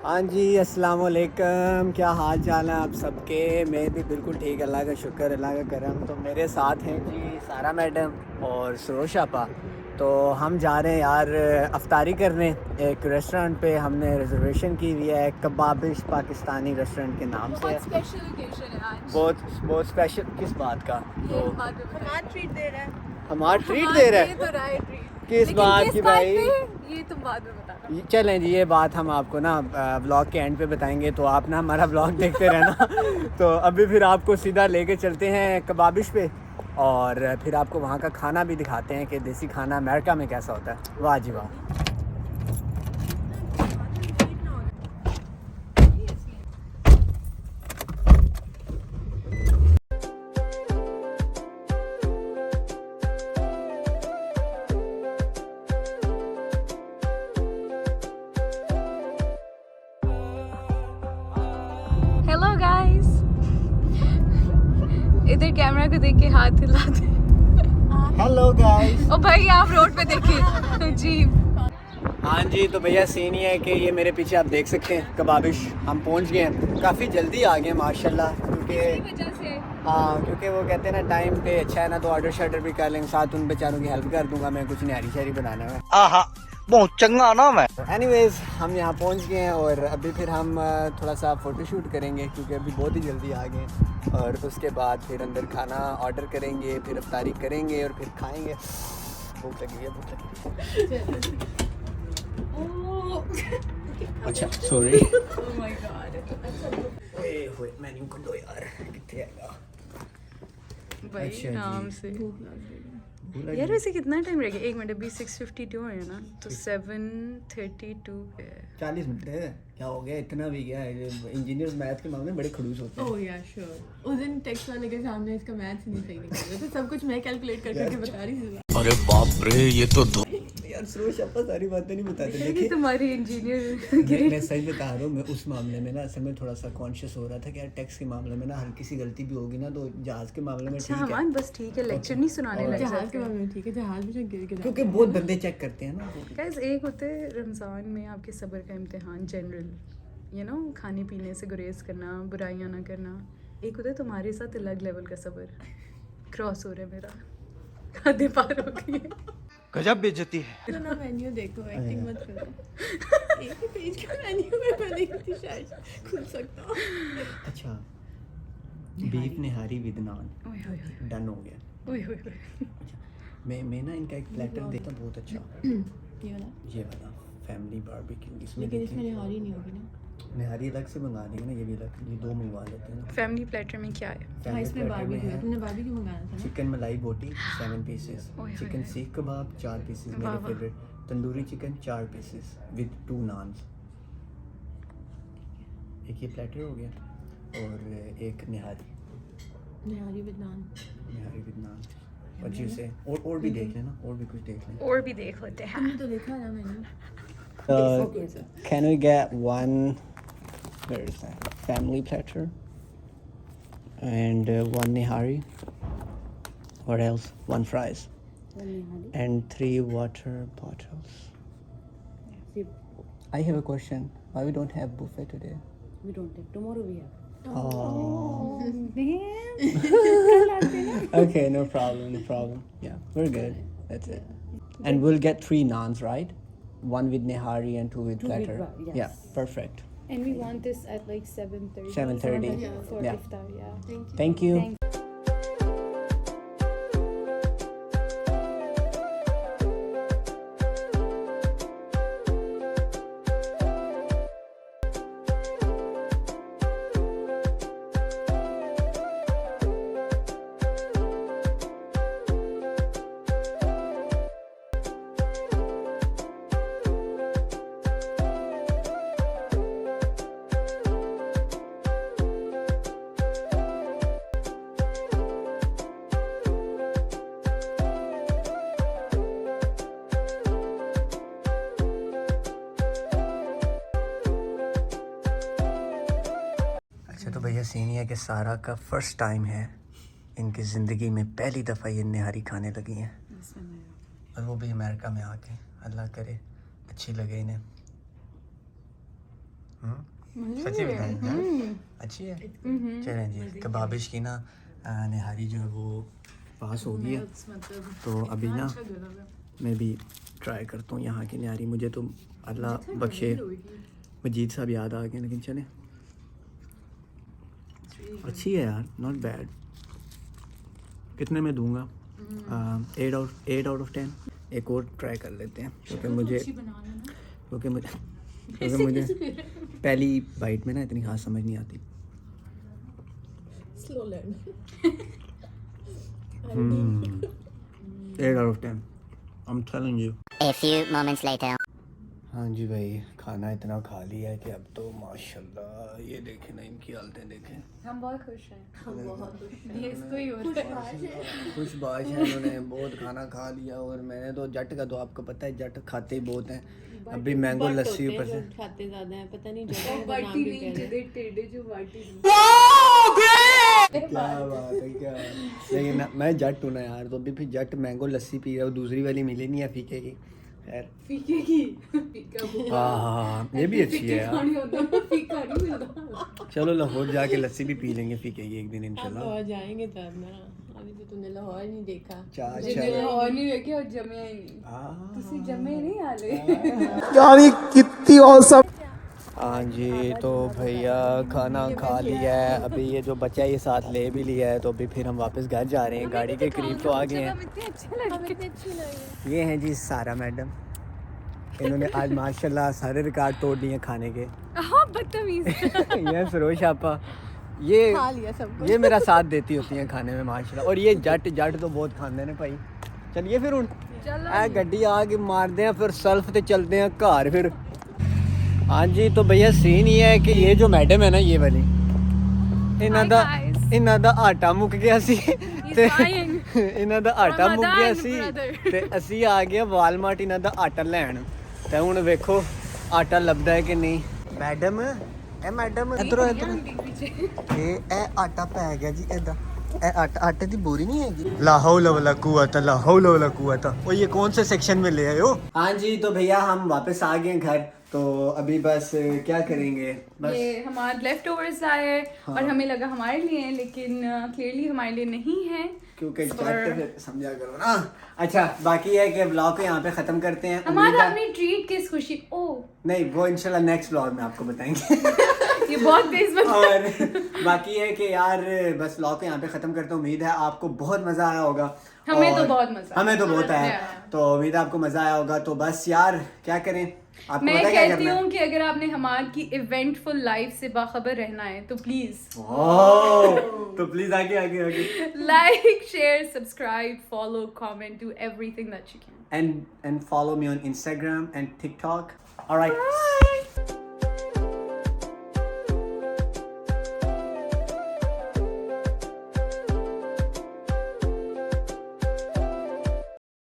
हाँ जी, अस्सलाम वालेकुम। क्या हाल चाल है आप सबके? मैं भी बिल्कुल ठीक, अल्लाह का शुक्र, अल्लाह का करम। तो मेरे साथ हैं जी सारा मैडम और सरोज आपा। तो हम जा रहे हैं यार अफ्तारी करने एक रेस्टोरेंट पे। हमने रिजर्वेशन की हुई है, कबाबिश पाकिस्तानी रेस्टोरेंट के नाम से है। बहुत स्पेशल ओकेजन है आज। बहुत स्पेशल किस बात का? ये तो बाद में हमारा ट्रीट दे रहा है। हमारा ट्रीट दे रहा ये है। तो रहा है ट्रीट। किस बात की भाई? ये तुम बाद में बताना। चलें जी, ये बात हम आपको ना व्लॉग के एंड पे बताएंगे, तो आप ना हमारा व्लॉग देखते रहना। तो अभी फिर आपको सीधा लेके चलते हैं कबाबिश पे, और फिर आपको वहाँ का खाना भी दिखाते हैं कि देसी खाना अमेरिका में कैसा होता है। वाह जी वाह। Hello guys. इधर कैमरा को देख के हाथ हिलाते। Hello guys. ओ भाई आप रोड पे देखिए जी। हाँ जी, तो भैया सीन ये है कि ये मेरे पीछे आप देख सकते हैं कबाबिश हम पहुँच गए हैं। काफ़ी जल्दी आ गए माशाल्लाह, क्योंकि वजह से हाँ, क्योंकि वो कहते हैं ना टाइम पे अच्छा है ना, तो ऑर्डर शर्डर भी कर लेंगे, साथ उन बेचारों की हेल्प कर दूंगा मैं, कुछ निहारी शहरी बनाना है। आहा बहुत चंगा नाम है। एनीवेज हम यहाँ पहुँच गए हैं, और अभी फिर हम थोड़ा सा फ़ोटोशूट करेंगे क्योंकि अभी बहुत ही जल्दी आ गए हैं। और उसके बाद फिर अंदर खाना ऑर्डर करेंगे, फिर अफ्तारी करेंगे और फिर खाएंगे। भूख लगी है, भूख लगी है। अच्छा सॉरी। मेन्यू को दो यार, कितने आएगा भाई अच्छा जी। आराम से। भूख यार लगी। वैसे कितना टाइम रहेगा? एक मिनट, अभी 6:52 है ना, तो 7:32 है। 40 मिनट है, क्या हो गया, इतना भी क्या है? इंजीनियर्स मैथ के मामले में बड़े खड़ूस होते हैं। ओह या श्योर। उस दिन टेक्स्ट वाले के सामने इसका मैथ्स नहीं सही निकल रहा था, सब कुछ मैं कैलकुलेट कर करके बता रही थी। अरे बाप रे ये तो यार सुरेश आपा सारी बातें नहीं बताते। ये देखिए तुम्हारी इंजीनियर। मैं सही बता रहा हूँ, मैं उस मामले में ना असल में थोड़ा सा कॉन्शियस हो रहा था कि यार टैक्स के मामले में ना हल्की सी गलती भी होगी ना, तो जहाज़ के मामले में अच्छा ठीक है, हमान बस ठीक है, लेक्चर नहीं सुनाने लग जहाज जाते के बारे में ठीक है, जहाज में जो गिर गिरा क्योंकि बहुत बंदे चेक करते हैं ना। गाइस, एक होते हैं रमज़ान में आपके सब्र का इम्तिहान, जनरल यू नो, खाने पीने से गुरेज करना, बुराइयां ना करना। एक होता है तुम्हारे साथ अलग लेवल का सब्र। क्रॉस हो रहा है मेरा, हदें पार हो गई है। गजब बेइज्जती है। तो ना मेन्यू देखो, एक्टिंग मत करो। एक ही पेज का मेन्यू में मैं देखती शायद खुद सकता हूँ। अच्छा, बीफ निहारी विद नान ओए होए होए, डन हो गया। ओए होए होए। अच्छा, मैं ना इनका एक प्लेटर देखता हूँ बहुत अच्छा, ये वाला, ये वाला फैमिली बारबेक्यू। इसमें लेकिन इसमें देखिए निहारी नहीं होगी ना। निहारी अलग से मंगा देंगे ना, ये भी अलग, ये दो मंगवा लेते हैं ना। फैमिली प्लेटर में क्या है? हाँ, फैमिली इसमें प्लेटर में बारबेक्यू है, है तुमने बारबेक्यू मंगाना था ना। चिकन मलाई बोटी 7 पीसेस, ओए होए चिकन होए। सीख कबाब 4 पीसेस वाह मेरे वाह। Favourite, tandoori chicken 4 pieces with 2 naans. एक ये प्लेटर हो गया, और एक निहारी निहारी विद नान। निहारी विद नान। और जैसे और भी देख लेना, और भी कुछ देख लेना। और भी देख लेते हैं। तुमने तो देखा ना menu. Can we get one, where is that, family platter and one nihari? What else? One fries and 3 water bottles. I have a question. Why we don't have buffet today? We don't have. Tomorrow we have. Oh. Damn. Okay, no problem. Yeah, we're good. That's it. And we'll get 3 naans, right? 1 with nihari and 2 with platter. yes. Yeah, perfect. And we want this at like 7:30. 7:30. For Yeah. iftar, yeah. Thank you. Thank अच्छा, तो भैया scene ये है कि सारा का first time है इनकी ज़िंदगी में, पहली दफ़ा ये निहारी खाने लगी हैं, और वो भी अमेरिका में आके। अल्लाह करे अच्छी लगे इन्हें। सच्ची बताएं अच्छी है। चलें जी, कबाबिश की ना निहारी जो है वो पास हो गई है, तो अभी ना मैं भी ट्राई करता हूँ यहाँ की निहारी। मुझे तो अल्लाह बख्शे मजीद साहब याद आ गए, लेकिन चले अच्छी है यार, नॉट बैड। कितने में दूंगा? 8 आउट ऑफ 10। एक और ट्राई कर लेते हैं क्योंकि मुझे पहली बाइट में ना इतनी खास समझ नहीं आती। Slow learn. 8 out of 10, I'm telling you। A few moments later. हाँ जी भाई, खाना इतना खा लिया है कि अब तो माशाल्लाह ये देखें ना, इनकी हालतें देखें। हम बहुत खुश हैं। हम बहुत ये इसको ही हो रहा है। खुशबाश है, उन्होंने बहुत खाना खा लिया और मैंने तो जट का, तो आपको पता है जट खाते ही बहुत हैं। अभी मैंगो लस्सी ऊपर से खाते ज्यादा है, पता नहीं जगह का नाम बाटी भी नहीं, क्या है। जिधर टेढ़े जो बाटी नहीं। क्या बात है, क्या बात है। लेकिन मैं जट हूँ ना यार, तो अभी फिर जट मैंगो लस्सी पी रहा हूँ, दूसरी वाली मिली नहीं है फीके की। खैर फीके की फीका हाँ ये भी अच्छी है यार। खाने होता है, फीका नहीं मिलता। चलो लाहौर जाके लस्सी भी पी लेंगे फीके की एक दिन अब इंशाल्लाह। लाहौर जाएंगे तब ना, अभी तो तूने लाहौर नहीं देखा। जिन्हें लाहौर नहीं देखे और जमे ही नहीं। तुसी जमे नहीं आले। हाँ जी, तो भैया खाना खा लिया है, अभी ये जो बच्चा है ये साथ ले भी लिया है, तो अभी फिर हम वापस घर जा रहे हैं। गाड़ी के करीब तो आ गए हैं। हमें इतनी अच्छी लगी। ये हैं जी सारा मैडम, इन्होंने आज माशाल्लाह सारे रिकॉर्ड तोड़ दिए खाने के। हाँ बदतमीज। ये सरोज आपा, ये खा लिया सब ये मेरा साथ देती होती हैं खाने में माशाल्लाह। और ये जट तो बहुत खाते हैं भाई। चलिए फिर हुन ए गड्डी आके मारते हैं, फिर सल्फ ते चलते हैं घर फिर। हाँ जी, तो भैया सीन ये है कि ये जो मैडम है ना, ये वाली इन्हां दा आटा मुक गया सी ते इन्हां दा आटा मुक गया सी ते ਅਸੀਂ ਆ ਗਏ ਵਾਲਮਾਰਟ इन्हां दा आटा ਲੈਣ। ਤੇ ਹੁਣ ਵੇਖੋ ਆਟਾ ਲੱਭਦਾ ਹੈ ਕਿ ਨਹੀਂ। ਮੈਡਮ ਇਧਰੋਂ ਇਹ ਆਟਾ ਪੈ ਗਿਆ ਜੀ ਇਹਦਾ। आटे की बोरी नहीं है। ला हौला वला कुव्वता, ला हौला वला कुव्वता। और ये कौन से सेक्शन में ले आए हो? हाँ जी, तो भैया हम वापस आ गए घर, तो अभी बस क्या करेंगे, बस ये हमारे लेफ्ट ओवर्स आए और हमें लगा हमारे लिए हैं, लेकिन क्लियरली हमारे लिए नहीं है क्योंकि फिर समझा करो ना। अच्छा, बाकी है कि ब्लॉग को यहाँ पे खत्म करते हैं। हमारा अपनी ट्रीट किस खुशी नहीं, वो इंशाल्लाह नेक्स्ट ब्लॉग में आपको बताएंगे। ये बहुत तेज और बाकी है कि यार बस ब्लॉग को यहाँ पे खत्म करते हैं। उम्मीद है आपको बहुत मजा आया होगा। हमें तो बहुत मजा, हमें तो बहुत आया, तो उम्मीद है आपको मजा आया होगा। तो बस यार क्या करें, आपको मैं पता क्या कहती करना है? हूँ कि अगर आपने हमारे की इवेंटफुल लाइफ से बाखबर रहना है तो प्लीज तो प्लीज आगे like, share, subscribe, follow, comment, do everything that you can and follow me on Instagram and TikTok. All right.